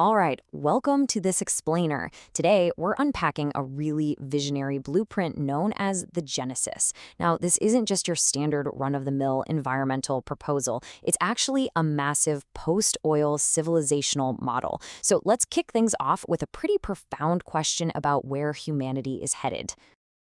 All right, welcome to this explainer. Today, we're unpacking a really visionary blueprint known as the Genesis. Now, this isn't just your standard run-of-the-mill environmental proposal. It's actually a massive post-oil civilizational model. So let's kick things off with a pretty profound question about where humanity is headed.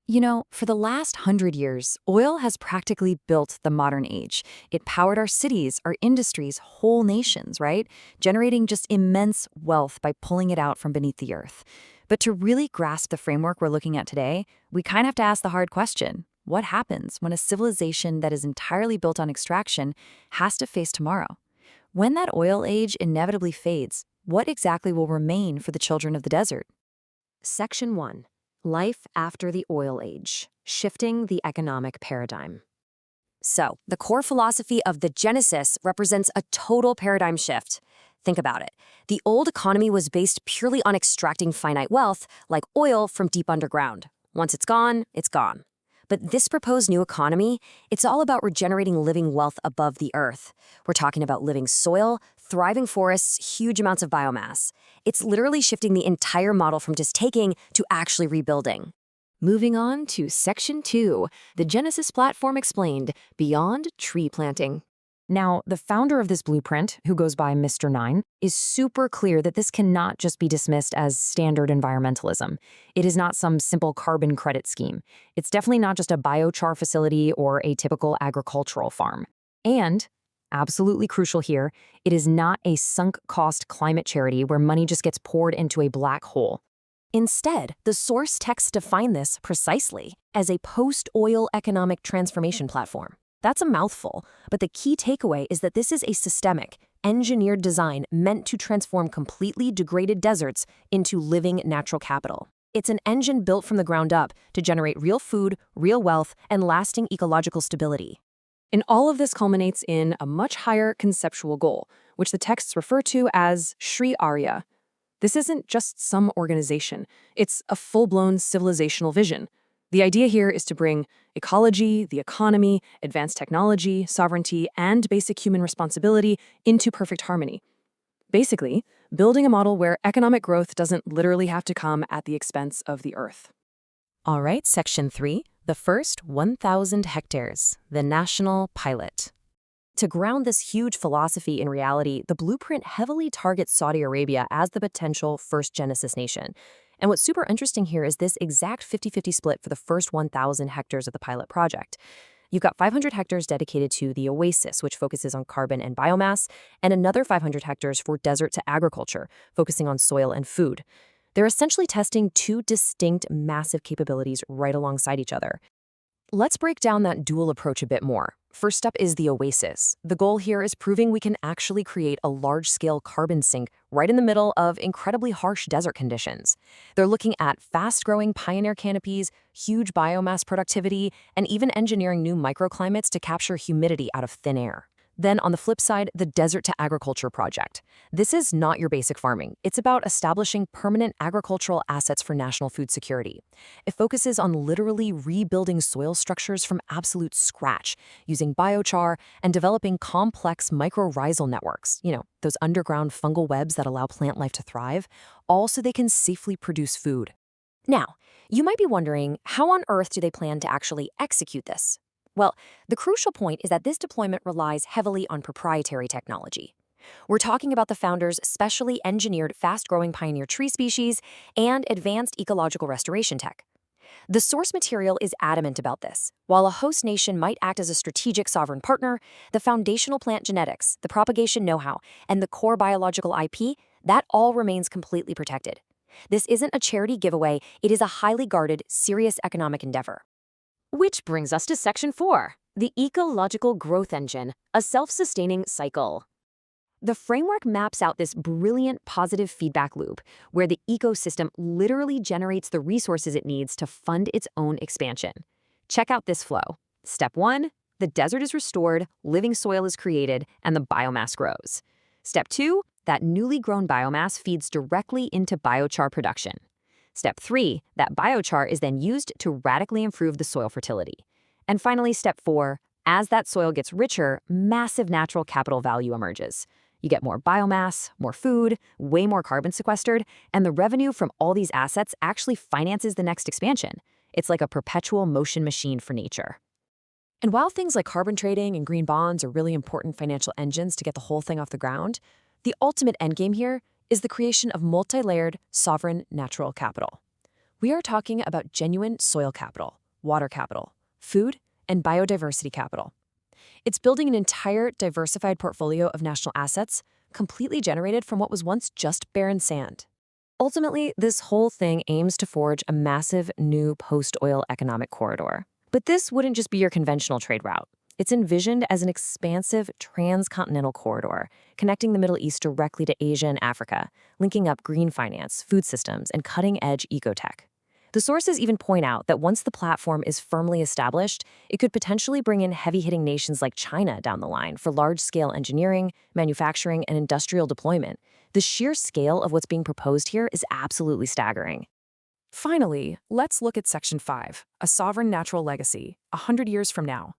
You know, for the last 100 years, oil has practically built the modern age. It powered our cities, our industries, whole nations, right? Generating just immense wealth by pulling it out from beneath the earth. But to really grasp the framework we're looking at today, we kind of have to ask the hard question. What happens when a civilization that is entirely built on extraction has to face tomorrow? When that oil age inevitably fades, what exactly will remain for the children of the desert? Section 1. Life after the oil age, shifting the economic paradigm. So, the core philosophy of the Genesis represents a total paradigm shift. Think about it. The old economy was based purely on extracting finite wealth, like oil from deep underground. Once it's gone, it's gone. But this proposed new economy, it's all about regenerating living wealth above the earth. We're talking about living soil, thriving forests, huge amounts of biomass. It's literally shifting the entire model from just taking to actually rebuilding. Moving on to Section 2, the Genesis platform explained, beyond tree planting. Now, the founder of this blueprint, who goes by Mr.Nine, is super clear that this cannot just be dismissed as standard environmentalism. It is not some simple carbon credit scheme. It's definitely not just a biochar facility or a typical agricultural farm. And, absolutely crucial here, it is not a sunk-cost climate charity where money just gets poured into a black hole. Instead, the source texts define this precisely as a post-oil economic transformation platform. That's a mouthful, but the key takeaway is that this is a systemic, engineered design meant to transform completely degraded deserts into living natural capital. It's an engine built from the ground up to generate real food, real wealth, and lasting ecological stability. And all of this culminates in a much higher conceptual goal, which the texts refer to as Sri Araya. This isn't just some organization, it's a full-blown civilizational vision. The idea here is to bring ecology, the economy, advanced technology, sovereignty, and basic human responsibility into perfect harmony. Basically, building a model where economic growth doesn't literally have to come at the expense of the earth. All right, Section 3, the first 1,000 hectares, the national pilot. To ground this huge philosophy in reality, the blueprint heavily targets Saudi Arabia as the potential first Genesis nation. And what's super interesting here is this exact 50-50 split for the first 1,000 hectares of the pilot project. You've got 500 hectares dedicated to the Oasis, which focuses on carbon and biomass, and another 500 hectares for desert to agriculture, focusing on soil and food. They're essentially testing two distinct massive capabilities right alongside each other. Let's break down that dual approach a bit more. First up is the Oasis. The goal here is proving we can actually create a large-scale carbon sink right in the middle of incredibly harsh desert conditions. They're looking at fast-growing pioneer canopies, huge biomass productivity, and even engineering new microclimates to capture humidity out of thin air. Then on the flip side, the Desert to Agriculture project. This is not your basic farming. It's about establishing permanent agricultural assets for national food security. It focuses on literally rebuilding soil structures from absolute scratch, using biochar and developing complex mycorrhizal networks, those underground fungal webs that allow plant life to thrive, all so they can safely produce food. Now, you might be wondering, how on earth do they plan to actually execute this? Well, the crucial point is that this deployment relies heavily on proprietary technology. We're talking about the founders' specially engineered fast-growing pioneer tree species and advanced ecological restoration tech. The source material is adamant about this. While a host nation might act as a strategic sovereign partner, the foundational plant genetics, the propagation know-how, and the core biological IP, that all remains completely protected. This isn't a charity giveaway, it is a highly guarded, serious economic endeavor. Which brings us to Section 4, the ecological growth engine, a self-sustaining cycle. The framework maps out this brilliant positive feedback loop where the ecosystem literally generates the resources it needs to fund its own expansion. Check out this flow. Step 1, the desert is restored, living soil is created, and the biomass grows. Step 2, that newly grown biomass feeds directly into biochar production. Step 3, that biochar is then used to radically improve the soil fertility. And finally, Step 4, as that soil gets richer, massive natural capital value emerges. You get more biomass, more food, way more carbon sequestered, and the revenue from all these assets actually finances the next expansion. It's like a perpetual motion machine for nature. And while things like carbon trading and green bonds are really important financial engines to get the whole thing off the ground, the ultimate endgame here is the creation of multi-layered, sovereign natural capital. We are talking about genuine soil capital, water capital, food, and biodiversity capital. It's building an entire diversified portfolio of national assets, completely generated from what was once just barren sand. Ultimately, this whole thing aims to forge a massive new post-oil economic corridor. But this wouldn't just be your conventional trade route. It's envisioned as an expansive transcontinental corridor, connecting the Middle East directly to Asia and Africa, linking up green finance, food systems, and cutting-edge ecotech. The sources even point out that once the platform is firmly established, it could potentially bring in heavy-hitting nations like China down the line for large-scale engineering, manufacturing, and industrial deployment. The sheer scale of what's being proposed here is absolutely staggering. Finally, let's look at Section 5, a sovereign natural legacy, 100 years from now.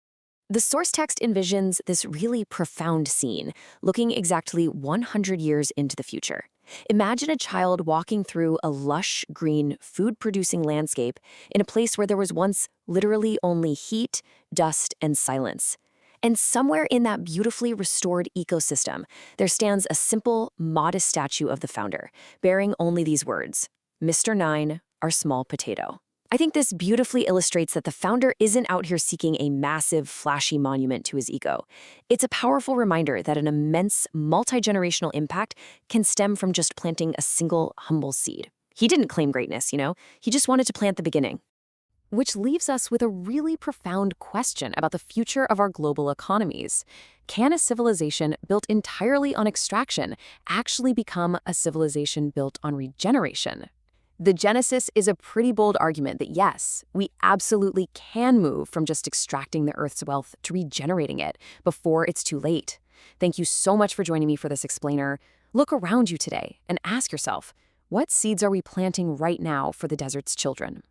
The source text envisions this really profound scene, looking exactly 100 years into the future. Imagine a child walking through a lush, green, food-producing landscape in a place where there was once literally only heat, dust, and silence. And somewhere in that beautifully restored ecosystem, there stands a simple, modest statue of the founder, bearing only these words, "Mr.Nine, our small potato." I think this beautifully illustrates that the founder isn't out here seeking a massive, flashy monument to his ego. It's a powerful reminder that an immense, multi-generational impact can stem from just planting a single, humble seed. He didn't claim greatness, he just wanted to plant the beginning. Which leaves us with a really profound question about the future of our global economies. Can a civilization built entirely on extraction actually become a civilization built on regeneration? The genesis is a pretty bold argument that yes, we absolutely can move from just extracting the Earth's wealth to regenerating it before it's too late. Thank you so much for joining me for this explainer. Look around you today and ask yourself, what seeds are we planting right now for the desert's children?